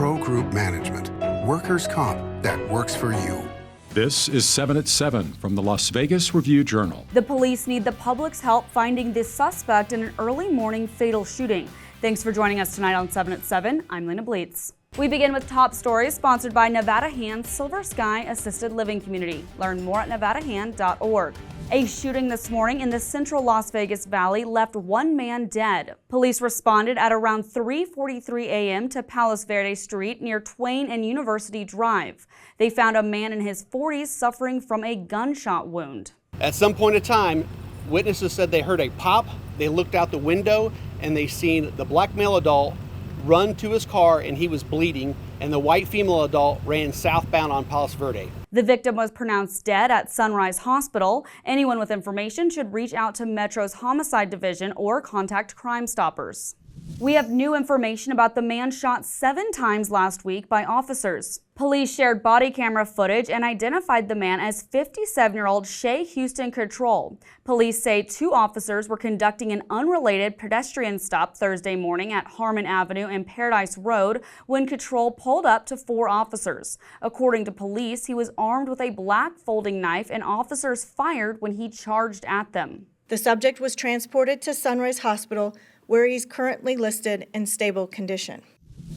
Pro Group Management. Workers' comp that works for you. This is 7 at 7 from the Las Vegas Review-Journal. The police need the public's help finding the suspect in an early morning fatal shooting. Thanks for joining us tonight on 7 at 7. I'm Lena Bleetz. We begin with top stories sponsored by Nevada Hand Silver Sky Assisted Living Community. Learn more at nevadahand.org. A shooting this morning in the central Las Vegas Valley left one man dead. Police responded at around 3:43 a.m. to Palos Verdes Street near Twain and University Drive. They found a man in his 40s suffering from a gunshot wound. At some point in time, witnesses said they heard a pop, they looked out the window, and they seen the black male adult run to his car and he was bleeding, and the white female adult ran southbound on Palos Verdes. The victim was pronounced dead at Sunrise Hospital. Anyone with information should reach out to Metro's Homicide Division or contact Crime Stoppers. We have new information about the man shot 7 times last week by officers. Police shared body camera footage and identified the man as 57-year-old Shea Houston Cottrell. Police say 2 officers were conducting an unrelated pedestrian stop Thursday morning at Harmon Avenue and Paradise Road when Cottrell pulled up to 4 officers. According to police, he was armed with a black folding knife and officers fired when he charged at them. The subject was transported to Sunrise Hospital, where he's currently listed in stable condition.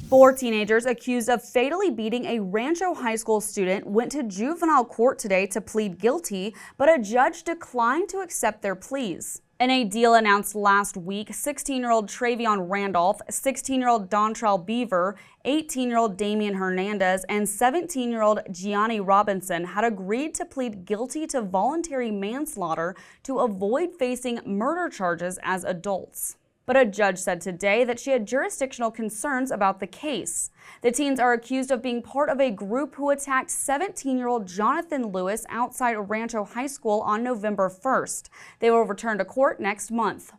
4 teenagers accused of fatally beating a Rancho high school student went to juvenile court today to plead guilty, but a judge declined to accept their pleas. In a deal announced last week, 16-year-old Travion Randolph, 16-year-old Dontrell Beaver, 18-year-old Damian Hernandez, and 17-year-old Gianni Robinson had agreed to plead guilty to voluntary manslaughter to avoid facing murder charges as adults. But a judge said today that she had jurisdictional concerns about the case. The teens are accused of being part of a group who attacked 17-year-old Jonathan Lewis outside Rancho High School on November 1st. They will return to court next month.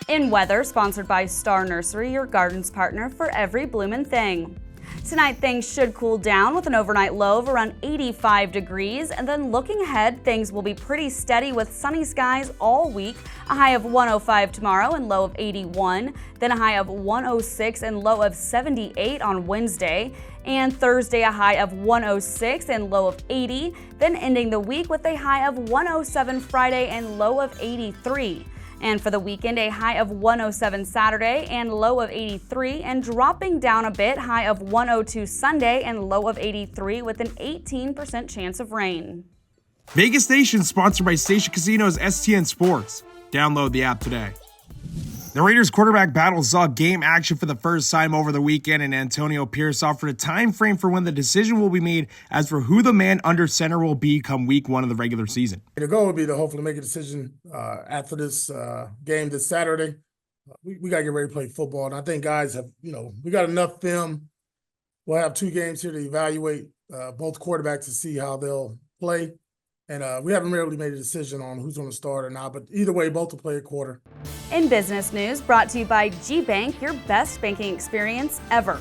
In weather, sponsored by Star Nursery, your garden's partner for every bloomin' thing. Tonight, things should cool down with an overnight low of around 85 degrees, and then looking ahead, things will be pretty steady with sunny skies all week, a high of 105 tomorrow and low of 81, then a high of 106 and low of 78 on Wednesday, and Thursday a high of 106 and low of 80, then ending the week with a high of 107 Friday and low of 83. And for the weekend, a high of 107 Saturday and low of 83, and dropping down a bit, high of 102 Sunday and low of 83 with an 18% chance of rain. Vegas Nation sponsored by Station Casino's STN Sports. Download the app today. The Raiders quarterback battle saw game action for the first time over the weekend, and Antonio Pierce offered a time frame for when the decision will be made as for who the man under center will be come week 1 of the regular season. The goal would be to hopefully make a decision after this game this Saturday. We got to get ready to play football, and I think guys have, we got enough film. We'll have 2 games here to evaluate both quarterbacks to see how they'll play. And we haven't really made a decision on who's going to start or not, but either way, both will play a quarter. In business news, brought to you by G-Bank, your best banking experience ever.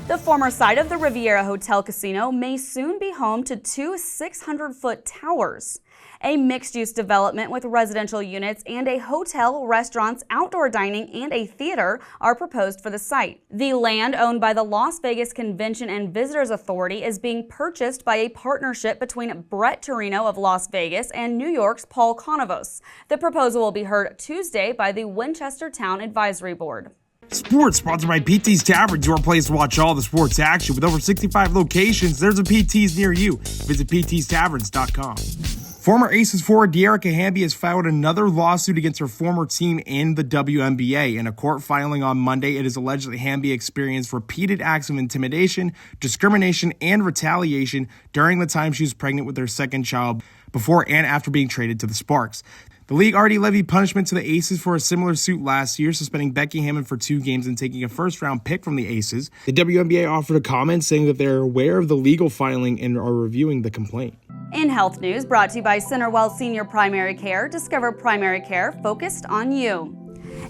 The former site of the Riviera Hotel Casino may soon be home to 2 600-foot towers. A mixed-use development with residential units and a hotel, restaurants, outdoor dining, and a theater are proposed for the site. The land owned by the Las Vegas Convention and Visitors Authority is being purchased by a partnership between Brett Torino of Las Vegas and New York's Paul Conovos. The proposal will be heard Tuesday by the Winchester Town Advisory Board. Sports sponsored by PT's Taverns, your place to watch all the sports action. With over 65 locations, there's a PT's near you. Visit ptstaverns.com. Former Aces forward Dearica Hamby has filed another lawsuit against her former team in the WNBA. In a court filing on Monday, it is alleged that Hamby experienced repeated acts of intimidation, discrimination, and retaliation during the time she was pregnant with their second child, before and after being traded to the Sparks. The league already levied punishment to the Aces for a similar suit last year, suspending Becky Hammon for 2 games and taking a first-round pick from the Aces. The WNBA offered a comment saying that they're aware of the legal filing and are reviewing the complaint. In health news, brought to you by Centerwell Senior Primary Care, discover primary care focused on you.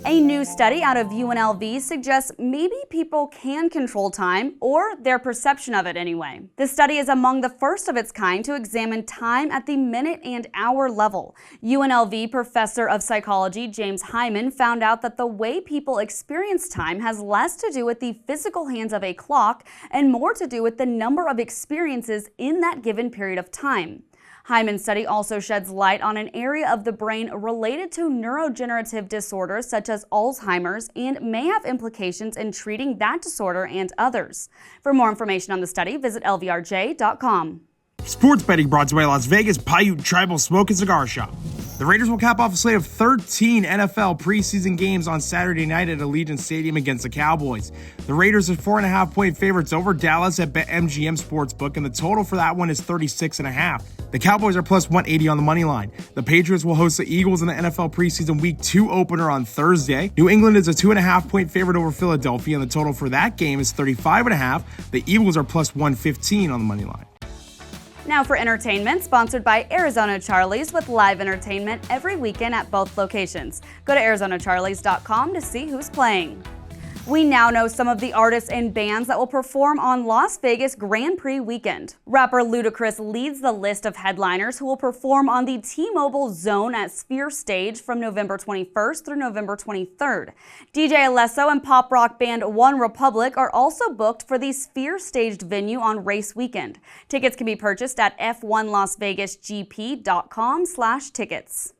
A new study out of UNLV suggests maybe people can control time, or their perception of it anyway. The study is among the first of its kind to examine time at the minute and hour level. UNLV professor of psychology James Hyman found out that the way people experience time has less to do with the physical hands of a clock and more to do with the number of experiences in that given period of time. Hyman's study also sheds light on an area of the brain related to neurodegenerative disorders such as Alzheimer's and may have implications in treating that disorder and others. For more information on the study, visit lvrj.com. Sports betting brought to you by Las Vegas Paiute Tribal Smoke and Cigar Shop. The Raiders will cap off a slate of 13 NFL preseason games on Saturday night at Allegiant Stadium against the Cowboys. The Raiders are 4.5-point favorites over Dallas at BetMGM Sportsbook, and the total for that one is 36.5. The Cowboys are plus 180 on the money line. The Patriots will host the Eagles in the NFL preseason Week 2 opener on Thursday. New England is a 2.5-point favorite over Philadelphia, and the total for that game is 35.5. The Eagles are plus 115 on the money line. Now for entertainment, sponsored by Arizona Charlie's with live entertainment every weekend at both locations. Go to ArizonaCharlies.com to see who's playing. We now know some of the artists and bands that will perform on Las Vegas Grand Prix weekend. Rapper Ludacris leads the list of headliners who will perform on the T-Mobile Zone at Sphere Stage from November 21st through November 23rd. DJ Alesso and pop rock band One Republic are also booked for the Sphere Staged venue on race weekend. Tickets can be purchased at f1lasvegasgp.com/tickets.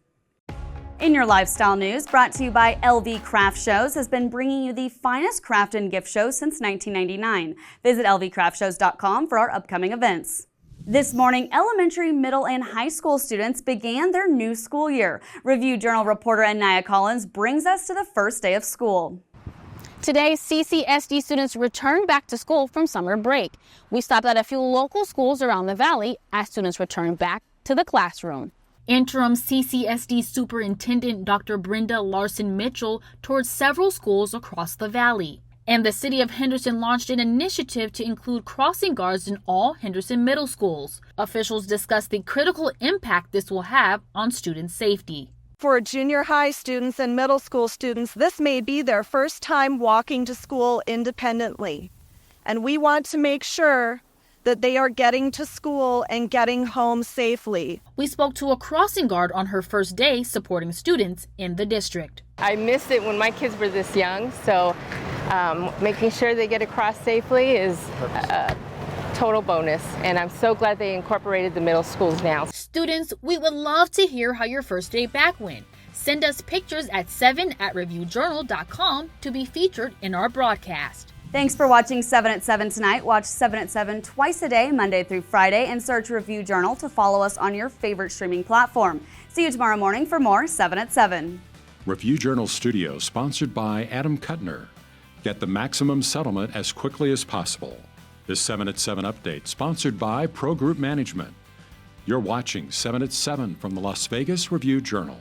In your lifestyle news, brought to you by LV Craft Shows, has been bringing you the finest craft and gift shows since 1999. Visit lvcraftshows.com for our upcoming events. This morning, elementary, middle, and high school students began their new school year. Review Journal reporter Anaya Collins brings us to the first day of school. Today, CCSD students return back to school from summer break. We stopped at a few local schools around the valley as students return back to the classroom. Interim CCSD Superintendent Dr. Brenda Larson-Mitchell toured several schools across the valley. And the city of Henderson launched an initiative to include crossing guards in all Henderson middle schools. Officials discussed the critical impact this will have on student safety. For junior high students and middle school students, this may be their first time walking to school independently. And we want to make sure that they are getting to school and getting home safely. We spoke to a crossing guard on her first day supporting students in the district. I missed it when my kids were this young, so making sure they get across safely is a total bonus, and I'm so glad they incorporated the middle schools now. Students, we would love to hear how your first day back went. Send us pictures at 7@reviewjournal.com to be featured in our broadcast. Thanks for watching 7 at 7 tonight. Watch 7 at 7 twice a day, Monday through Friday, and search Review Journal to follow us on your favorite streaming platform. See you tomorrow morning for more 7 at 7. Review Journal Studio, sponsored by Adam Kuttner. Get the maximum settlement as quickly as possible. This 7 at 7 update, sponsored by Pro Group Management. You're watching 7 at 7 from the Las Vegas Review Journal.